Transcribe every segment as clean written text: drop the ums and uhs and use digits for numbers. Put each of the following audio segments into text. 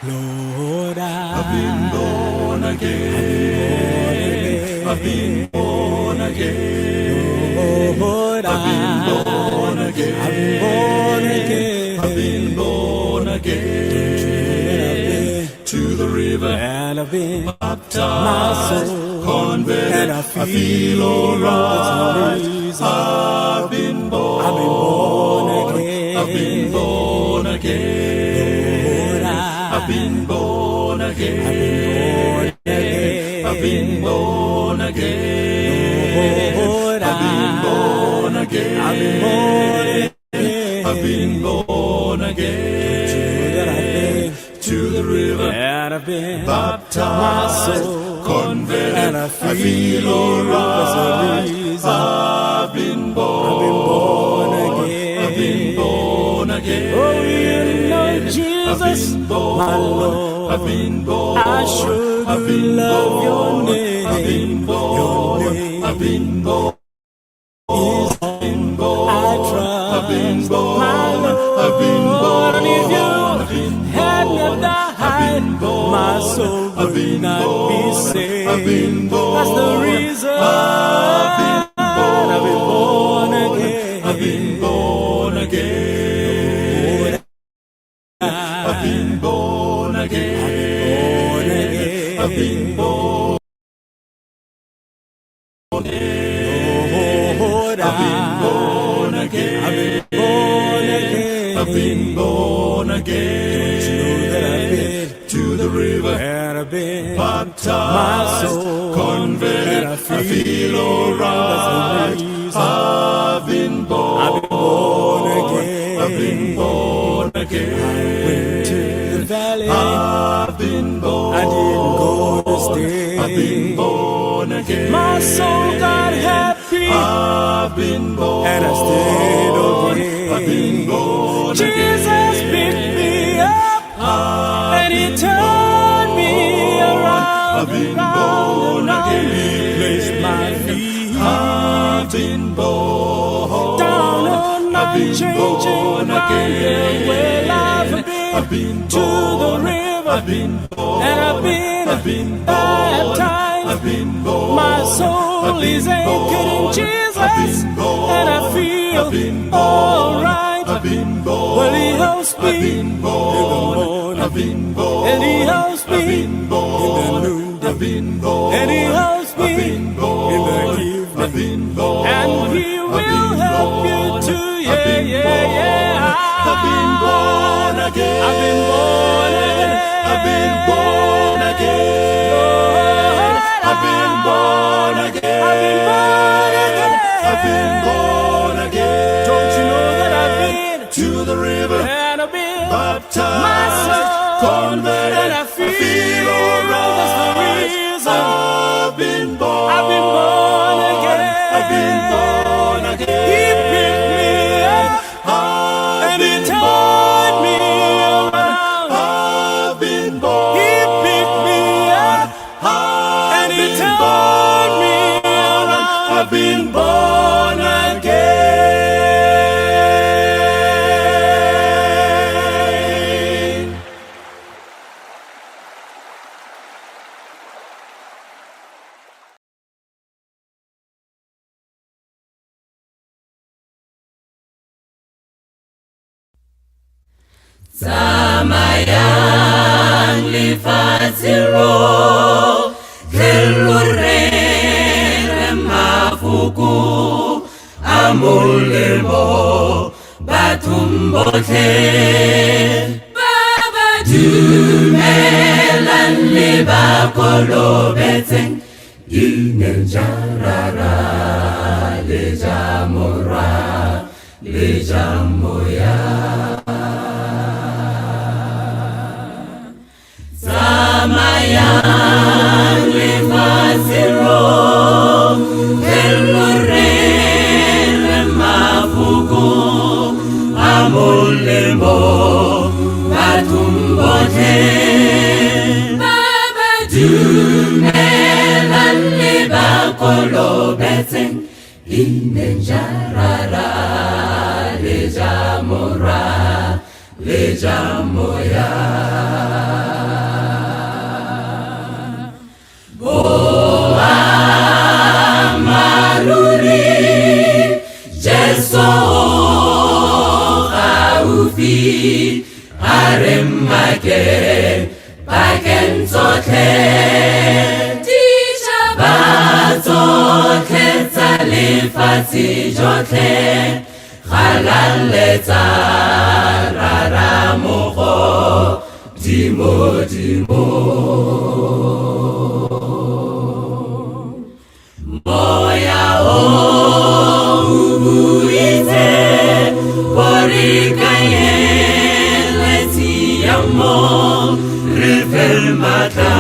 Lord, I've been born again. I've been born again. Lord, I've been born again. I've been born again. I've been born again. To the river, and I've been baptized, my soul, converted, and I feel alright. I've been born again. I've been born again. I've been born again. I've been born again. I've been born again. I've been born again. I've been born again. To the river, and I've been baptized, converted, and I feel alright. I've been born again. I've been born again. Oh, you know Jesus, my Lord. I've been born. I sure I've been love your name. I've been born. Your name I've been born. is I've been born. I trust. I've been born. My Lord. I've been born. And if you I've been had born. not died, my soul would not be saved. I've been born. That's the reason I've been born again. I've been born again. I've been born again. I've been born again. Lord, I've been born again. I've been born again. I've been born again. To the river, and I've been baptized, my soul, converted, and I feel alright. I've been born again. I've been born again. I went to the valley. I've been born. I didn't go to stay. I've been born again. My soul got happy. I've been born. And I stayed okay. I've been born Jesus again. picked me up. And he turned me around. I've been born again. He placed my feet I've been born. down on my changing ground. Where life had I've been been to the river. I've been born. And I've been baptized. I've been born. My soul is anchored in Jesus. And I feel alright. I've been born. Well, he helps me I've been in the born. morning. I've been born. And he helps me I've been born. in the noonday. I've been born. And he helps me I've been born. in the evening. I've been born. And he will help you too. I've been born. I've been born again. I've been born again. I've been born again. I've been born again. I've been born again. I've been born again. Don't you know that I've been to the river and I've been baptized, my soul, converted, and I feel alright. that's the reason I've been born. I've been born again. I've been born again. He picked me up and he turned me around. I've been born. He picked me up and he turned me around. I've been born again. Samayang lifatsiro kelurere mafuku amulemo batumbote baba dumelan libakolobetseng inenjarara lejamora lejamoya Samayang lifaziro kelurere mafuku amulemo batumbote baba dumelan libakolobetseng inenjarara lejamora lejamoya Bakeng tsotlhe ba tsotlhe tsa lefatshe jotlhe galaletsa raramogo dimo moya o buitse borikaeletsi ya mo re fermata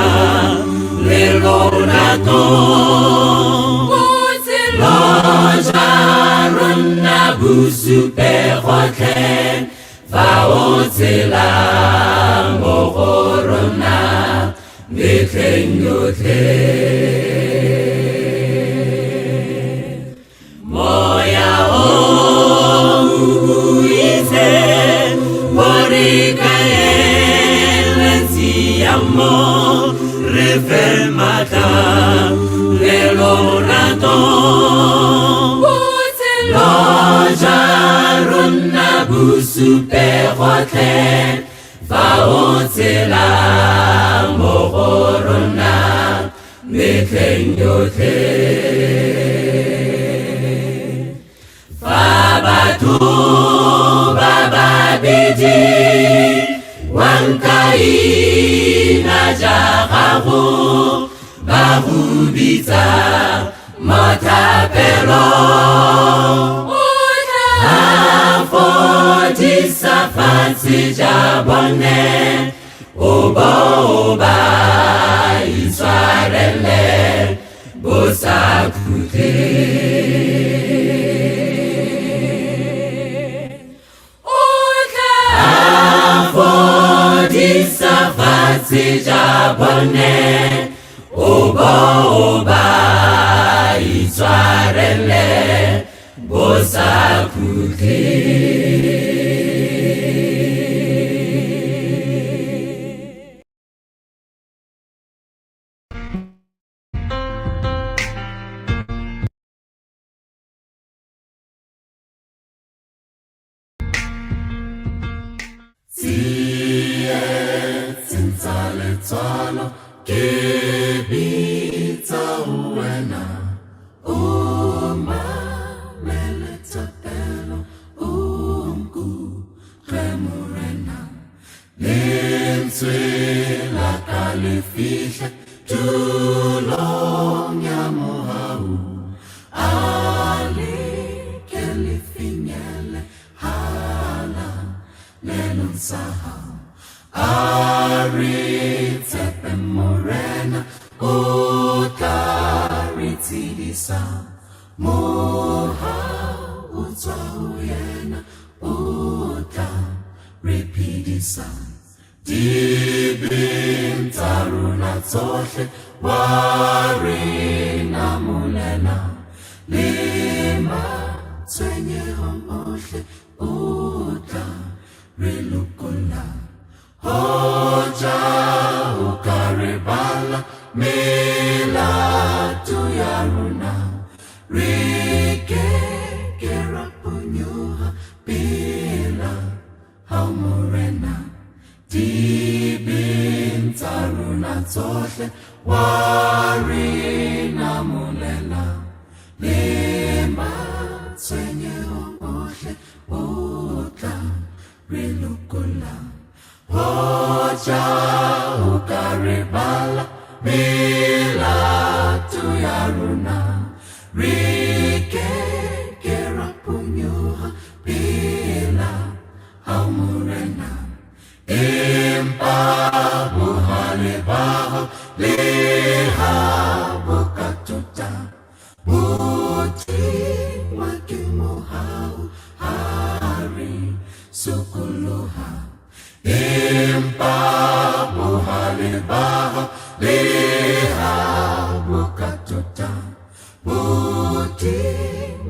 le lorato botshelo jwa rona bo supe gotlhe fa o tshela mo go rona metlheng yotlhe moya o buitse borikaeletsi ya mo re fermata le lorato botshelo jwa rona bo supe gotlhe fa o tshela mo go rona metlheng yotlhe fa batho ba babedi wankaina ja gago ba go bitsa mothapelo ha fodisa fatshe ja bone o ba iswarele bo sa khuthe fodisa fatshe ja bone o ba iswarele bo sa khuthe Tsalo ke bitsa wena meletapelo kremurena lentswe la kalefihle tulong ya mohau ale kelifinyele hala lelonsaha Aritepe morena utaritidisa moha utawena utaripidisa dibin taruna tohle warina mulena lima twenye homohle utarilukula Hoja ukaribala mila tuyaruna rike kerapunyuha bila haumurena dibin taruna tohle warina mulela lima twenye homohle uta rilukula Hoja ukaribala bila tuyaruna rike kerapunyuha bila haumurena impa buhalibaha liha bukatuta buti wakimuhau hari sukuluha impa buhalibaha liha bukatuta buti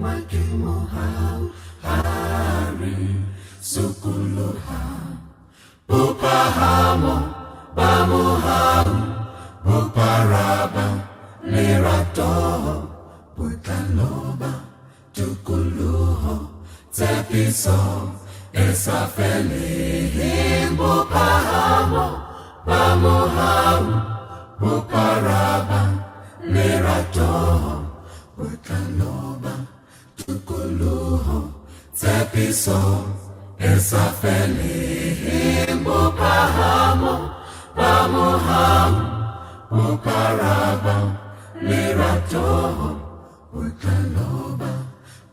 wakimuhau hari sukuluha bupahamo bamuhau buparaba liratoho butaloba tukuluho tepiso esafele bupahamo pamuhamu buparaba lerato utanoba tukuluho tsepiso esafele bupahamo pamuhamu buparaba lerato utanoba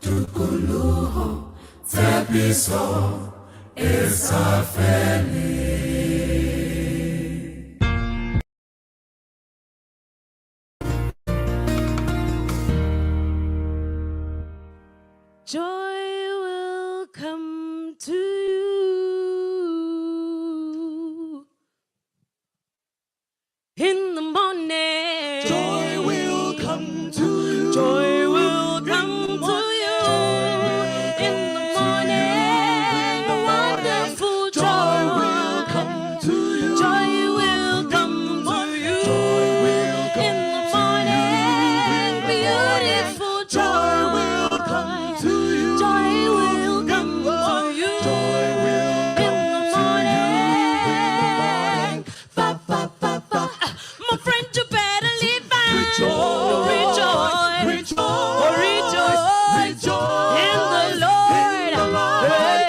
tukuluho tsepiso esafele. Joy will come to you in the morning. Joy will come to you. Joy will come to you in the morning. Wonderful joy. Joy will come to you. Joy will come to you Joy will come in the morning. Beautiful joy. Joy will come to you. Joy will come to you Joy will in the morning. Fa fa fa fa. My friend, you better live fast. Rejoice. Rejoice. Rejoice. Rejoice. Rejoice. In the Lord. In the Lord. Hey.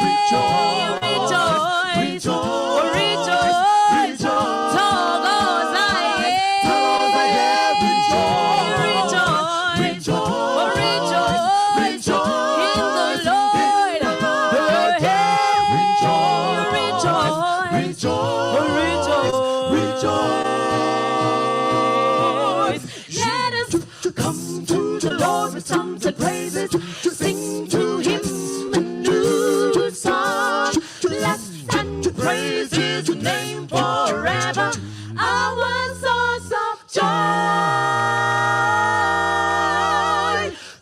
Rejoice. Rejoice. Rejoice. Rejoice. Rejoice. Todos ayer. Todos ayer. Rejoice. Rejoice. Rejoice. Rejoice. Rejoice. In the Lord. Hey. Rejoice. Rejoice. Rejoice. Rejoice. Let us come to the Lord with songs and praises. Sing to Him a new song. Bless and praise His name forever. Our source of joy.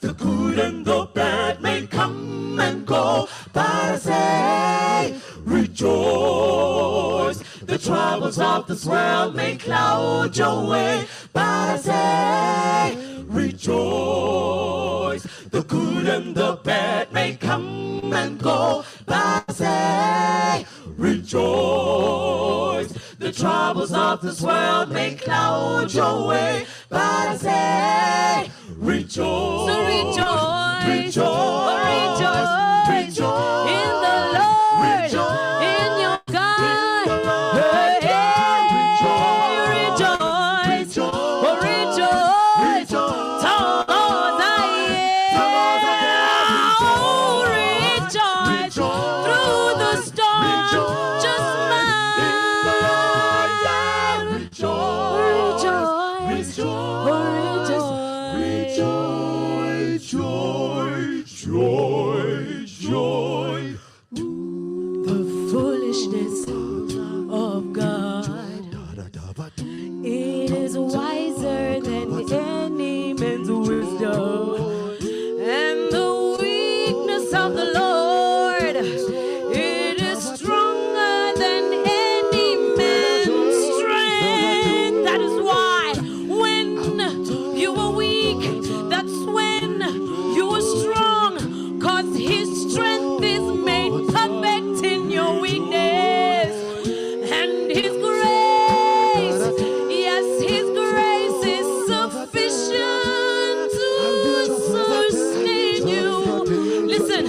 The good and the bad may come and go, but I say, rejoice. The troubles of this world may cloud your way, but I say, rejoice. The good and the bad may come and go, but I say, rejoice. The troubles of this world may cloud your way, but I say, rejoice. So rejoice. Rejoice. Rejoice. Rejoice. In the Lord. Rejoice. In your God. In the Lord. Hey, Rejoice. rejoice. Rejoice. Rejoice. Rejoice. Todos ayer. Todos ayer. Oh, rejoice. Rejoice. Through the storm. Rejoice. Just In the Lord, yeah. smile. Rejoice. Rejoice. Rejoice. Joy, joy, joy. The foolishness of God is wiser than any man's wisdom, and the weakness of the Lord, it is stronger than any man's strength. That is why when you were weak, that's when you were strong, 'cause His strength is made perfect in your weakness. And His grace, yes, His grace is sufficient to sustain you. Listen,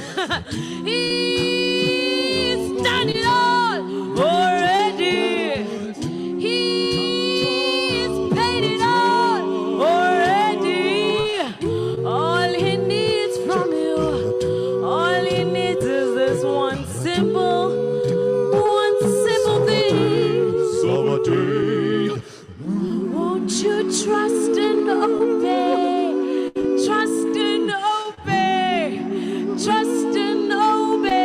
He's done it all already. He's paid it all already. All He needs from you, all He needs is this one simple thing. Somebody. Won't you trust and obey? Trust and obey. Trust and obey.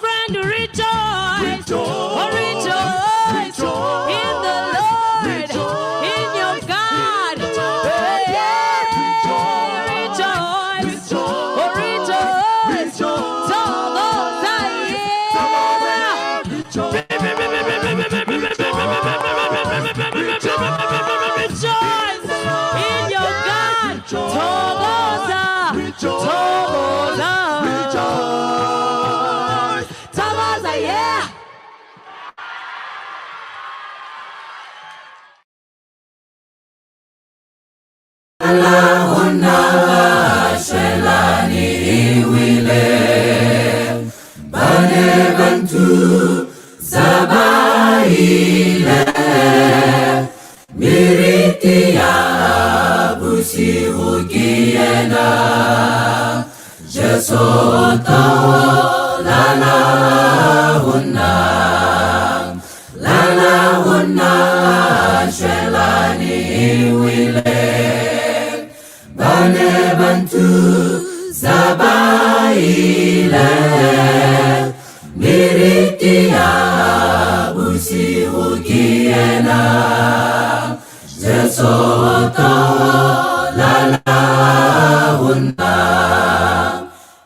friend, rejoice. Oh, rejoice in the Lord, in your God. Rejoice. Oh, rejoice. Rejoice in your God. Togoza. Togoza, yeah.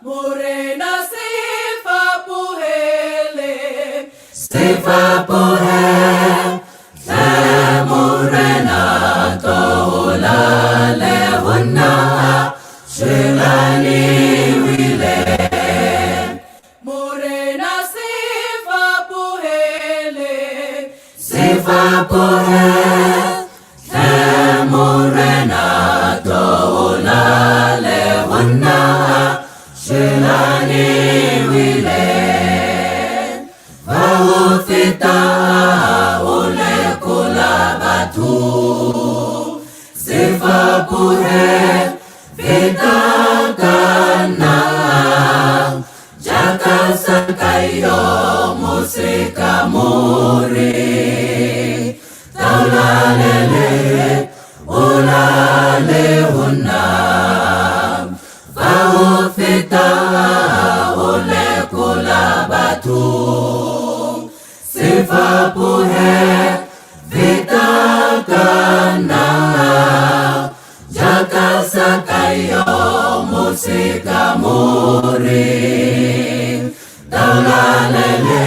Morena sefa puhele, sefa puhele, morena tola lehuna, shelani wile. Morena sefa puhele, sefa puhele, morena tola lehuna, shelani wile. Vaufita ole kula batu, sefa puhe vita kana, jaka sakayo musika muri, taulalele ulale una. Vaufita ole kula batu, sefa puhe vita kana, jaka sakayo musika muri, taulalele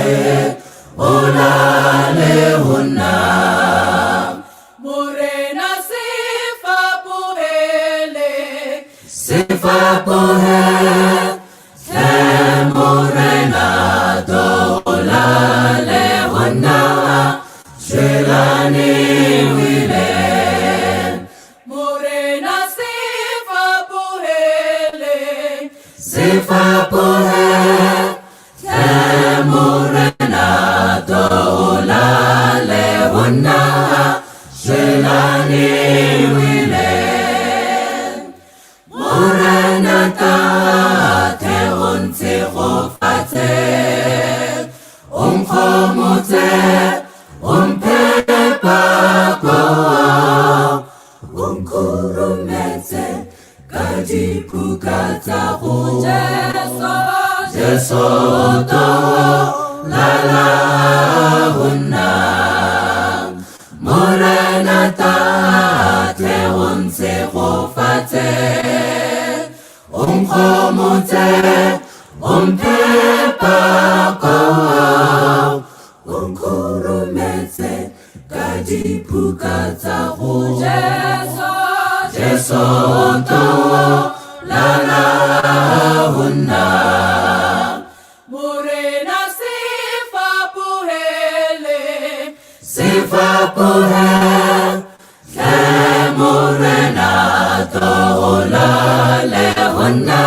ulale una. Morena sefa puhele, sefa puhele, morena tolale huna, shelani wile. Morena sefa puhele, sefa puhele, morena tolale huna, shelani wile. Morena tate unti khofate, khomute pako, kurumete kadipukata Jeso to lala huna. Morena tate unti khofate, khomute pako, kurumete kadipukata Jeso to lala huna. Morena sefa puhele, sefa puhele, morena tola lehuna,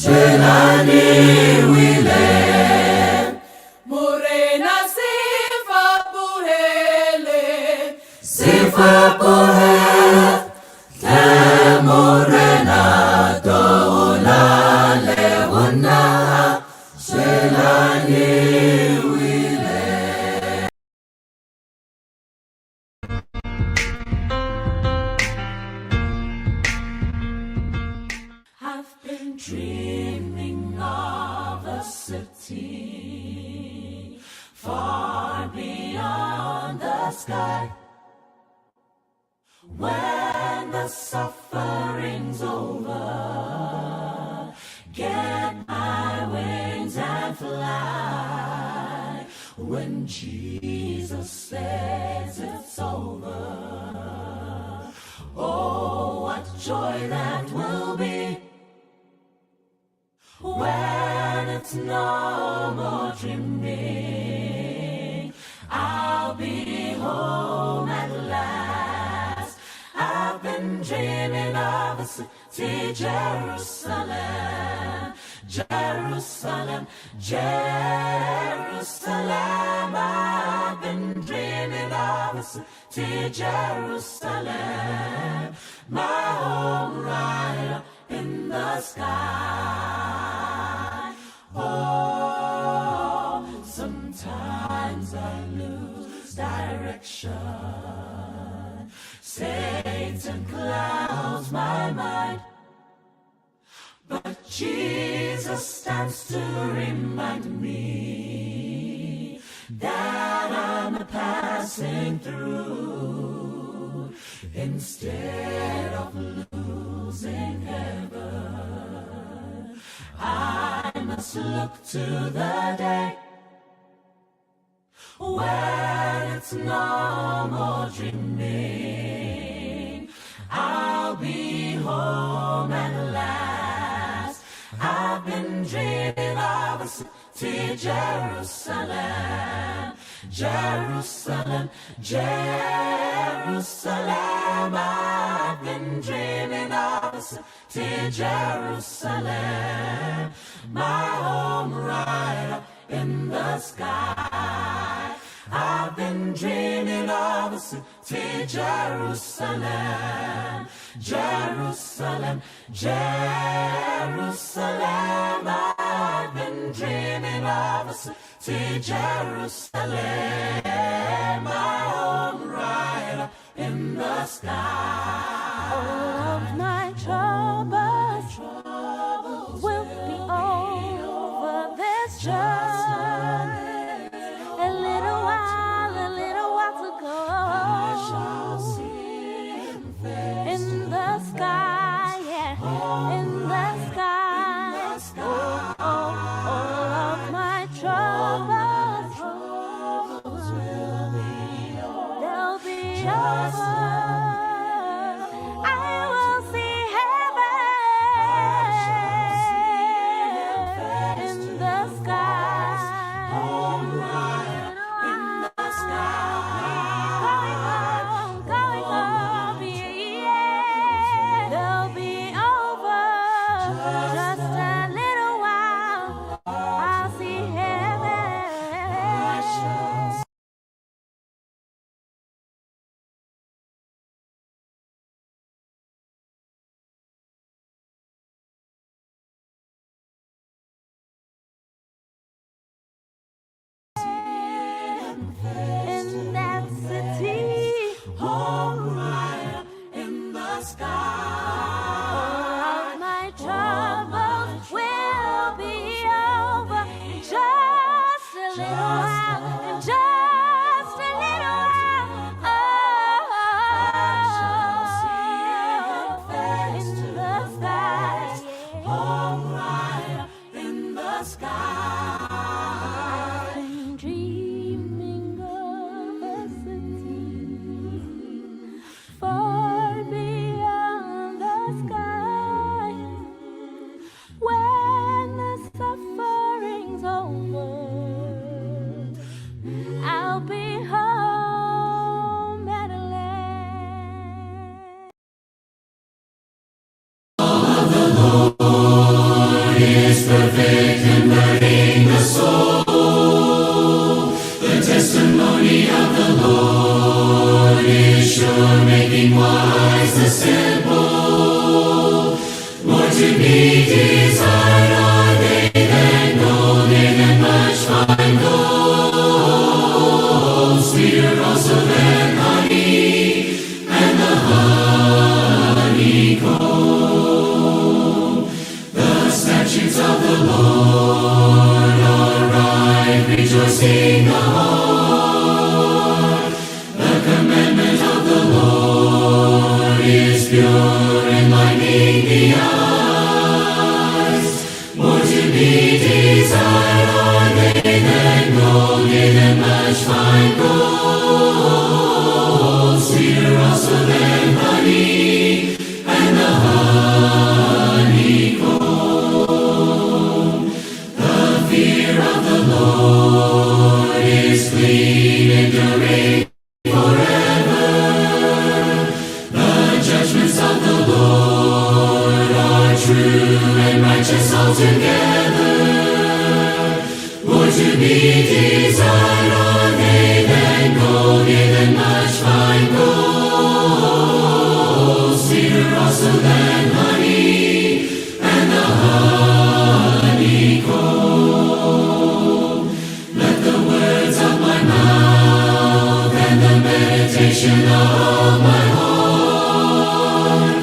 shelani wile. Morena sefa puhele, sefa puhele, morena tola lehuna, shelani wile. I've been dreaming of a city far beyond the sky. When the suffering's over, get my wings and fly. When Jesus says it's over, oh, what joy that will be when it's no more dreaming. I'll be home at last. I've been dreaming of the city, Jerusalem, Jerusalem, Jerusalem. I've been dreaming of the city, Jerusalem, my home right up in the sky. Oh, sometimes I lose direction. Satan clouds my mind, but Jesus stands to remind me that I'm passing through. Instead of losing heaven, I must look to the day when it's no more dreaming. I'll be home at last. I've been dreaming of a city, Jerusalem, Jerusalem, Jerusalem. I've been dreaming of a city, Jerusalem, my home right up in the sky. I've been dreaming of a city, Jerusalem, Jerusalem, Jerusalem. I've been dreaming of a city, Jerusalem, my home right up in the sky. All of my troubles will be over. There's just a little while to go. In the sky, yeah, in the sky. Oh, all of my troubles, they'll be over. rejoicing the heart. The commandment of the Lord is pure, enlightening the eyes. More to be desired are they than gold, yea, than much fine gold. Sweeter also than honey, and the honeycomb. The fear of the Lord is clean, enduring forever. The judgments of the Lord are true and righteous altogether. More to be desired are they than gold, yea, than much fine gold. Sweeter also than honey, and the honeycomb. Let the words of my mouth and the meditation of my heart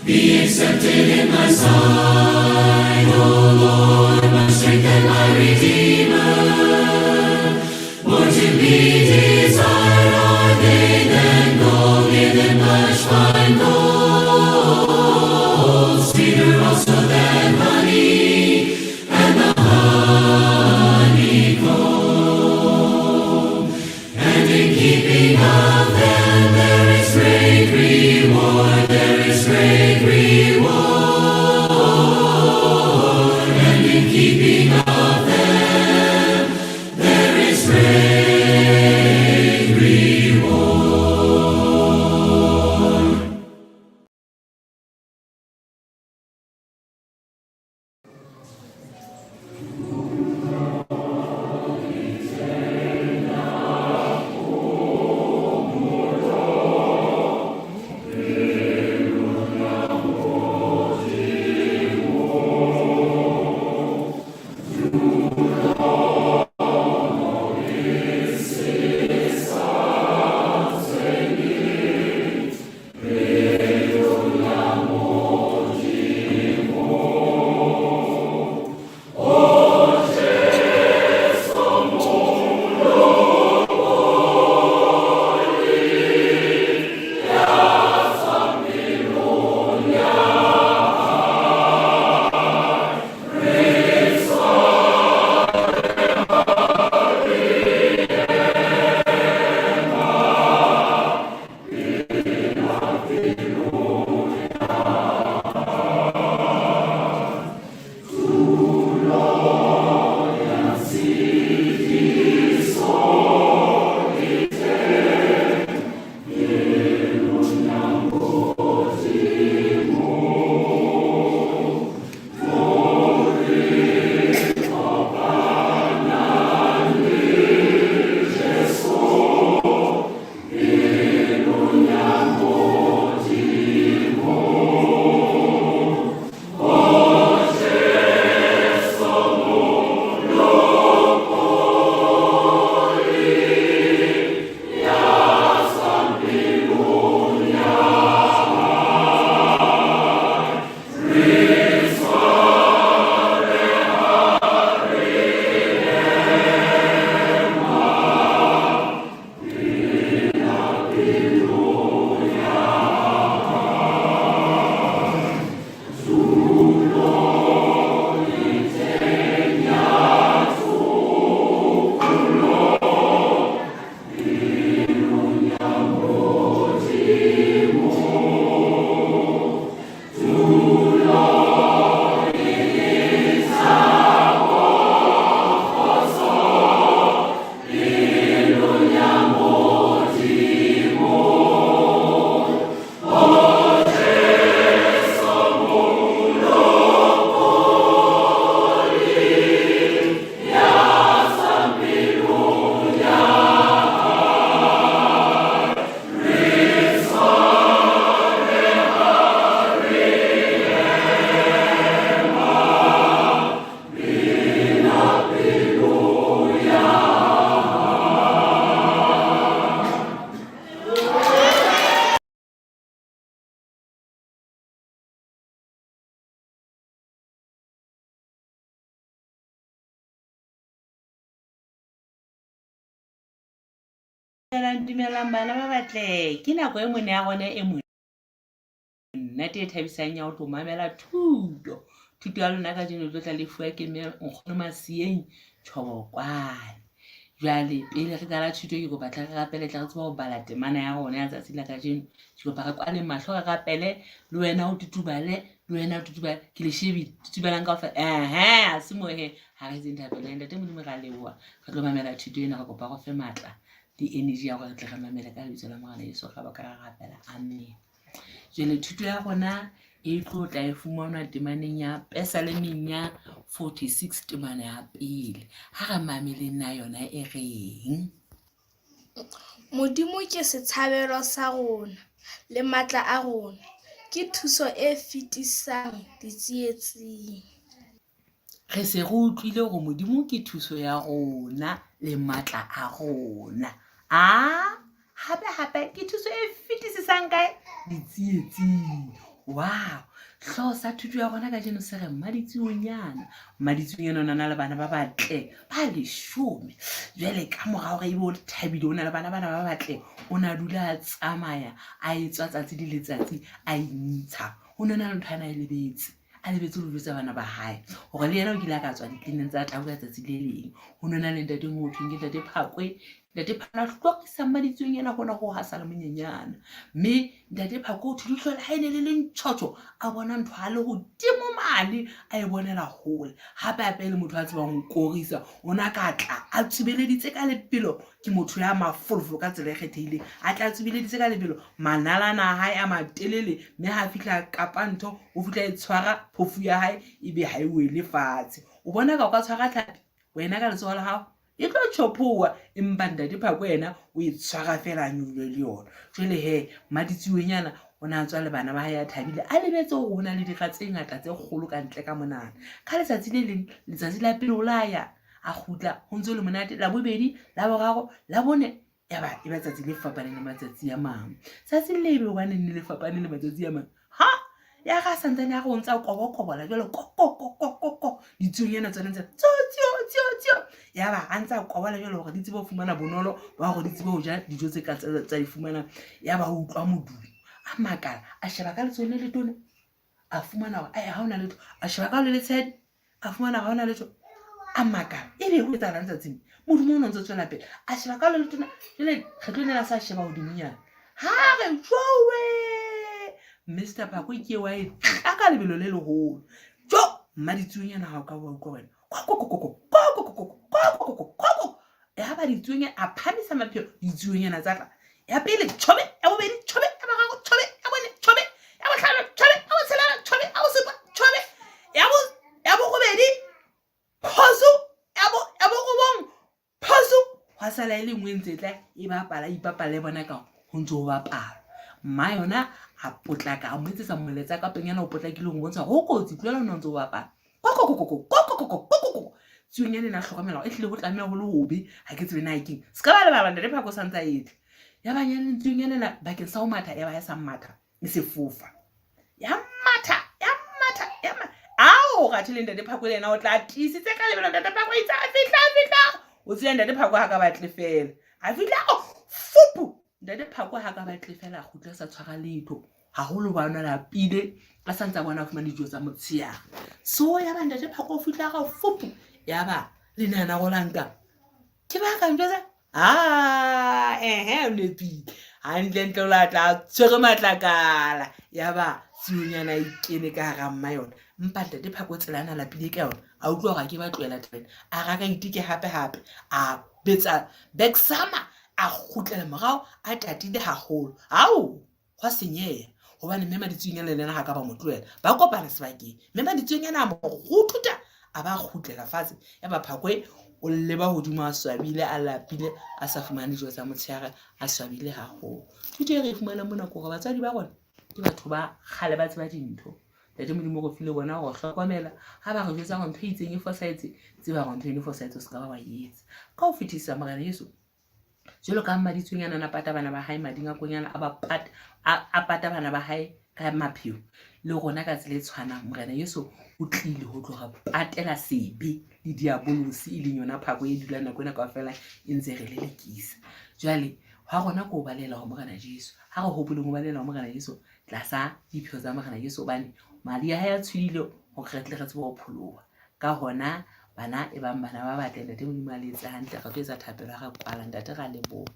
be accepted in thy sight, O Lord, my strength and my Redeemer. More to be desired are they than gold, yea, than much fine gold. Sweeter also than honey, and the honeycomb. And in keeping of them there is great reward, there is great reward. And in keeping of them there is great reward. Dumelang bana ba batle. Ke nako e mone ya gone e monate e thabisang ya go tlo mamela thuto. Thuto ya lona ka dino tlo tla le fuwa ke nkgono Masieng Tshobokwane. Jwale pele re kala thuto ke go batla re rapele tla re tseba go bala temana ya gone ya tsatsi la ka dino. Ke go ba kwale mahlo ga rapele le wena o tutubale le wena o tutubale ke le shebile tutubalang ka fa a se mo he ha re tseng thapela ntate modimo ga leboa re tlo mamela thuto ena go kopa go fe matla di energy ya go re tle ga mamela ka lebitso la mogala Yesu ga ba ka rapela amen. Jwale thuto ya gona e tlo tla e fumanwa temaneng ya Pesalemeng ya 46 temana ya pele ha ga mamele nna yona e reng. Modimo ke setshabelo sa rona le matla a rona, ke thuso e fetisang ditsietsing. Re se go utlwile go modimo ke thuso ya rona le matla a rona. Hape ke thuso e fetisisang kae ditsietsing. Wow, hlosa thuto ya gona ka jeno se re maditsionyana o na le bana ba batle ba 10. Jwale ka morao ga ibo thabile o na le bana ba batle o na dula a tsamaya a etswa tsatsi le letsatsi a intsha o nona le ntho ana e lebetse a lebetse go jwetsa bana ba hae gore le yena o kile ka tswa ditleneng tsa tau ka tsatsi le leng o nona le ntate mo thweng ke ntate Phakwe. Ntate Phana hlokisa maditsweng yana gona go hasala monyenyana mme ntate Phakwe o thudi hlola ha ene le ntshotso a bona ntho a le go dimo mali a e bonela hole hape le motho a tsebang korisa ona ka tla a tsibeleditse ka lepelo ke motho ya mafolofolo ka tsela e kgethehileng a tla tsibeleditse ka lepelo manalana a hae a matelele mme ha fihla kapa ntho o fihla e tshwara phofu ya hae ebe ha e wele fatshe o bona ka o ka tshwara tlhapi wena ka letsogo la hao e tlo tšhopoa empa ntate Phakwe wena o e tshwara fela a nyolole le yona. Jwale he maditsionyana o na tswa le bana ba hae a thabile a lebetse go bona le dikga tse ngata tse kgolo ka ntle ka monana ka letsatsi le leng letsatsi la pele o la ya a gutla go ntse le monate la bobedi la boraro la bone ya ba e ba tsatsi le fapaneng le matsatsi a mangwe tsatsi le be ba nne le fapaneng le matsatsi a mangwe ha ya ga santsane ya go ntsa kobokobola jalo ko ditsuonyana tsone tse tsio ya ba a ntsa kobola jalo gore di tsebe go fumana bonolo ba go di tsebe go ja dijo tse ka tsa di fumana ya ba utlwa modumo a makala a sheba ka letsone le tone a fumana gore ha ona letho a sheba ka le tshedi a fumana ga ona letho a makala e be go etsa lantsatsing modumo o no ntse tswela pele a sheba ka le tone jale re tlo nela sa sheba godimonyana ha re jowe Mr. Phakwe ke wa e ka lebelo le legolo jo mmaditsonyana ga o ka wa utlwa wena ya ba ditsuonyana a phamisa maphelo ditsuonyana tsa tla ya pele chobe ya bobedi chobe ya boraro chobe ya bone chobe ya botlhano chobe ya botshelela chobe ya bosupa chobe ya bogobedi phoso ya bogobong phoso go sala e le nngwe ntse tla e bapala ipapala le bona ka go ntse o bapala mma yona a potlaka a moetsetsa moletsa ka penyana o potlakile go bontsha go kotsi tloela o ntse o bapala tsuonyane na tlhokomela e tlile go tlamea go le gobe ga ke tsebe na ekeng se ka ba le babanda le phako santsa etle ya banyane tsuonyane na bakeng sa go matha ya ba ya sa matha e se fofa ya matha ao ga tshile ntate Phakwe le ena o tla tisitse ka lebelo ntate Phakwe itse a fitla o tsela ntate Phakwe ga ka batle fela a fitla fupu ntate Phakwe ga ka batle fela a gutla sa tshwara letho haholo ba ona la pile a santsa bona fumana dijo tsa motshia so ya ba ntate Phakwe o fitla ga fupu ya ba le nana go lanka ke ba ka ntse o nepi hantle ntle o latla tshwere matlakala ya ba tsuonyana ikene ka ga mma yona mpa ntate Phakwe tselana la pile ka yona a utlwa ga ke ba tloela tena a ga ka itike hape a betsa back summer a gutlela morao a tatile haholo ao go senyeya gobane mme maditsonyana le lena ga ka ba motloela ba kopana sebakeng mme maditsonyana a mo go thuta a ba gutlela fatshe ya ba Phakwe o leba godimo a swabile a lapile a sa fumane dijo tsa motshegare a swabile haholo thuto e re fumana mo nako gore batswadi ba rona ke batho ba gale ba tseba dintho tate modimo go file bona go hlokomela ga ba go jwetsa go ntho e itseng e fosahetse tseba go ntho e fosahetse o se ka ba wa etsa ka go fetisa Morena Yesu jalo ka mmaditsonyana na pata bana ba hae mading a konyana a pata bana ba hae ka mapheo le gona ka tsela e tshwanang Morena Yesu o tlile go tloga patela sebe le diabolosi e leng yona Phakwe e dula nako ena ka fela e ntse re le lekisa jwale ha rona ko balela ho Morena Jesu ha re hopoleng ho balela ho Morena Jesu tlasa dipheo tsa Morena Jesu hobane madi ya hae a tshwile ho re tle re tsebe ho pholoha ka hona bana e bang bana ba batle ntate Modimo a letse hantle re tlo etsa thapelo ha re kwala ntate ra leboha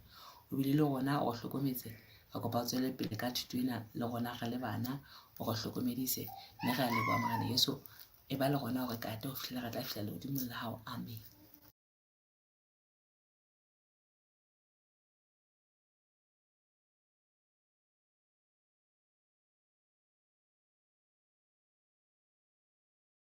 o bile le rona o hlokometse ka kopa tswele pele ka thuto ena le rona re le bana o re hlokomedise mme re a leboha Morena Jesu e ba le rona hore kate ho fihlela re tla fihlela hodimo la hao amen.